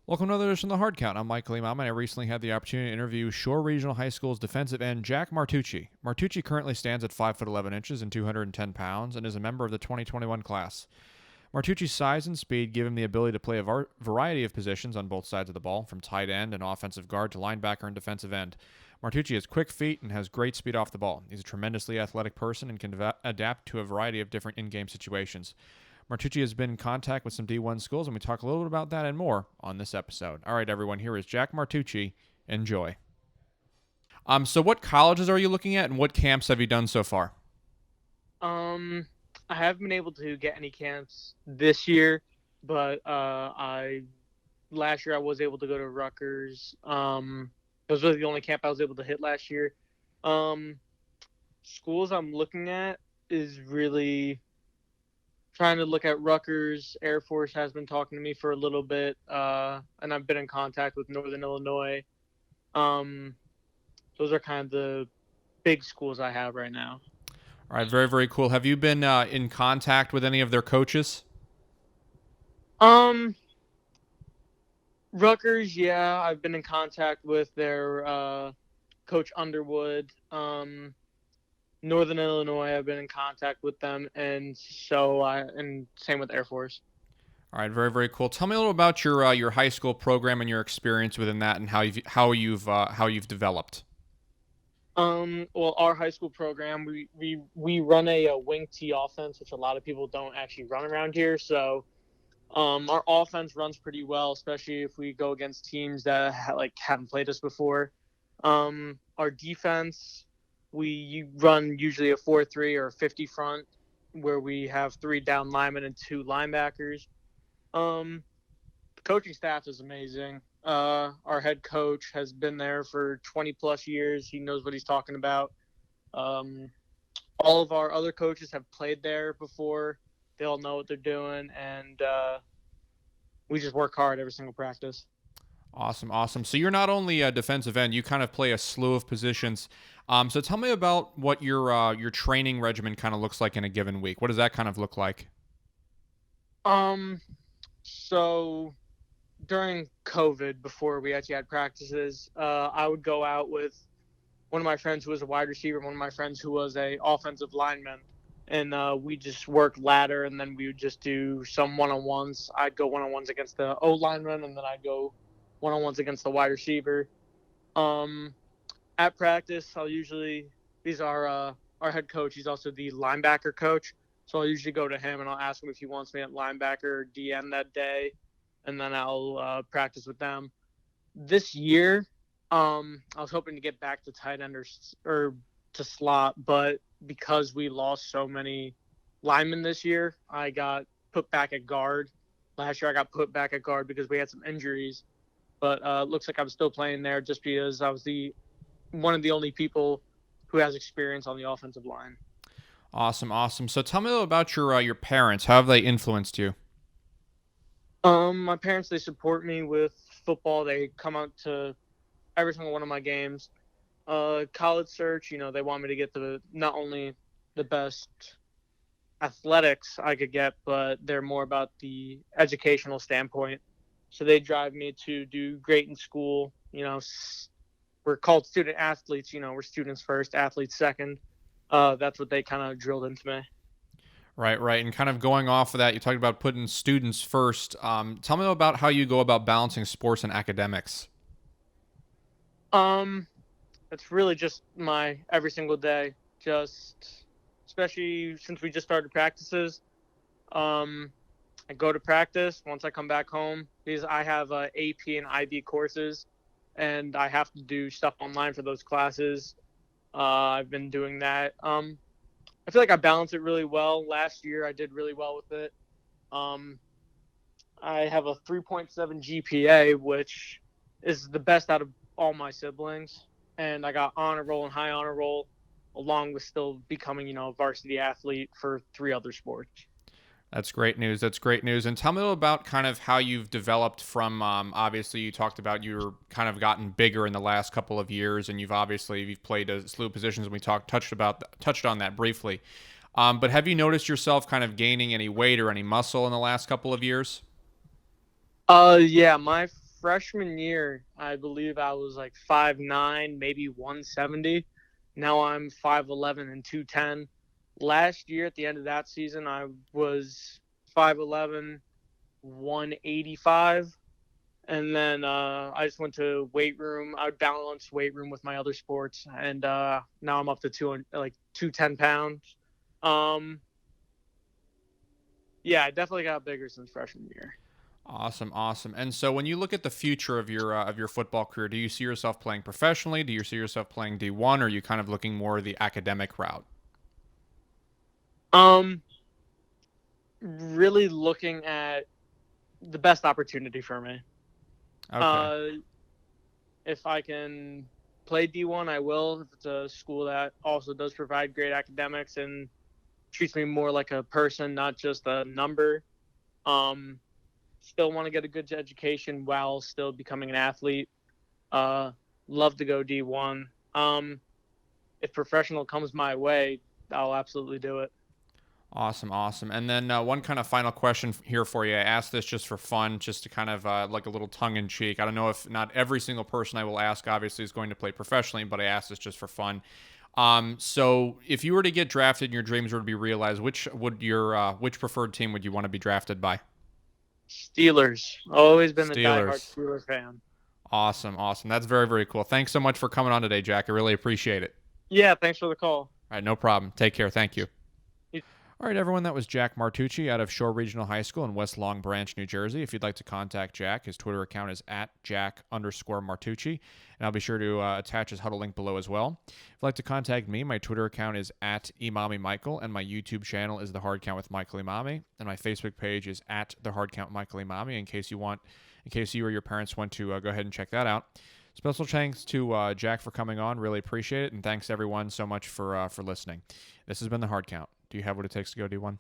Welcome to another edition of the Hard Count. I'm Mike Linemen, and I recently had the opportunity to interview Shore Regional High School's defensive end Jack Martucci. Martucci currently stands at 5'11" and 210 pounds and is a member of the 2021 class. Martucci's size and speed give him the ability to play a variety of positions on both sides of the ball, from tight end and offensive guard to linebacker and defensive end. Martucci has quick feet and has great speed off the ball. He's a tremendously athletic person and can adapt to a variety of different in-game situations. Martucci has been in contact with some D1 schools, and we talk a little bit about that and more on this episode. All right, everyone, here is Jack Martucci. Enjoy. So what colleges are you looking at, and what camps have you done so far? I haven't been able to get any camps this year, but I last year I was able to go to Rutgers. It was really the only camp I was able to hit last year. Um, Schools I'm looking at is really trying to look at Rutgers. Air Force has been talking to me for a little bit, and I've been in contact with Northern Illinois. Um, those are kind of the big schools I have right now. All right, very, very cool. Have you been in contact with any of their coaches? Um, Rutgers, yeah, I've been in contact with their coach Underwood. Northern Illinois, I've been in contact with them, and same with Air Force. All right, very, very cool. Tell me a little about your high school program and your experience within that, and how you've developed. Well, our high school program, we run a wing T offense, which a lot of people don't actually run around here. So, our offense runs pretty well, especially if we go against teams that haven't played us before. Our defense, we run usually a 4-3 or a 50 front, where we have three down linemen and two linebackers. Um, the coaching staff is amazing. Our head coach has been there for 20 plus years. He knows what he's talking about. Um, all of our other coaches have played there before. They all know what they're doing, and we just work hard every single practice. Awesome, awesome. So you're not only a defensive end; you kind of play a slew of positions. So tell me about what your training regimen kind of looks like in a given week. What does that kind of look like? Um, so during COVID, before we actually had practices, I would go out with one of my friends who was a wide receiver, one of my friends who was a offensive lineman, and we just work ladder, and then we would just do some one-on-ones. I'd go one-on-ones against the O lineman, and then I'd go one-on-ones against the wide receiver. Um, at practice, I'll usually he's our head coach. He's also the linebacker coach, so I'll usually go to him and I'll ask him if he wants me at linebacker or DN that day, and then I'll practice with them. This year, I was hoping to get back to tight end or to slot, but because we lost so many linemen this year, I got put back at guard. Last year, I got put back at guard because we had some injuries, but looks like I'm still playing there just because I was the one of the only people who has experience on the offensive line. Awesome, awesome. So tell me a little about your parents. How have they influenced you? My parents, they support me with football. They come out to every single one of my games. College search, they want me to get the not only the best athletics I could get, but they're more about the educational standpoint. So they drive me to do great in school. We're called student athletes. We're students first, athletes second. That's what they kind of drilled into me. Right, right. And kind of going off of that, you talked about putting students first. Tell me about how you go about balancing sports and academics. Um, it's really just my every single day. Just especially since we just started practices. Um, I go to practice. Once I come back home, because I have AP and IB courses, and I have to do stuff online for those classes. I've been doing that. I feel like I balance it really well. Last year, I did really well with it. Um, I have a 3.7 GPA, which is the best out of all my siblings, and I got honor roll and high honor roll, along with still becoming, a varsity athlete for three other sports. That's great news. That's great news. And tell me a little about kind of how you've developed from. Obviously, you talked about you're kind of gotten bigger in the last couple of years, and you've played a slew of positions, and we touched on that briefly. But have you noticed yourself kind of gaining any weight or any muscle in the last couple of years? Yeah, my freshman year, I believe I was like 5'9", maybe 170. Now I'm 5'11" and 210. Last year, at the end of that season, I was 5'11", 185. And then I just went to weight room. I would balance weight room with my other sports, and now I'm up to 210 pounds. Um, yeah, I definitely got bigger since freshman year. Awesome, awesome. And so, when you look at the future of your football career, do you see yourself playing professionally? Do you see yourself playing D1? Or are you kind of looking more the academic route? Um, really looking at the best opportunity for me. Okay. Uh, if I can play D1, I will. If it's a school that also does provide great academics and treats me more like a person, not just a number. Um, Still want to get a good education while still becoming an athlete. Uh, Love to go D1. If professional comes my way, I'll absolutely do it. Awesome, awesome. And then one kind of final question here for you. I asked this just for fun, just to kind of like a little tongue in cheek. I don't know if not every single person I will ask obviously is going to play professionally, but I asked this just for fun. So if you were to get drafted and your dreams were to be realized, which preferred team would you want to be drafted by? Steelers. Always been a diehard Steelers. Steelers fan. Awesome, awesome. That's very, very cool. Thanks so much for coming on today, Jack. I really appreciate it. Yeah, thanks for the call. All right, no problem. Take care. Thank you. All right, everyone, that was Jack Martucci out of Shore Regional High School in West Long Branch, New Jersey. If you'd like to contact Jack, his Twitter account is at Jack_Martucci, and I'll be sure to attach his Huddle link below as well. If you'd like to contact me, my Twitter account is at Imami Michael, and my YouTube channel is The Hard Count with Michael Imami, and my Facebook page is at The Hard Count Michael Imami, in case you or your parents want to go ahead and check that out. Special thanks to Jack for coming on. Really appreciate it, and thanks everyone so much for listening. This has been The Hard Count. Do you have what it takes to go D1?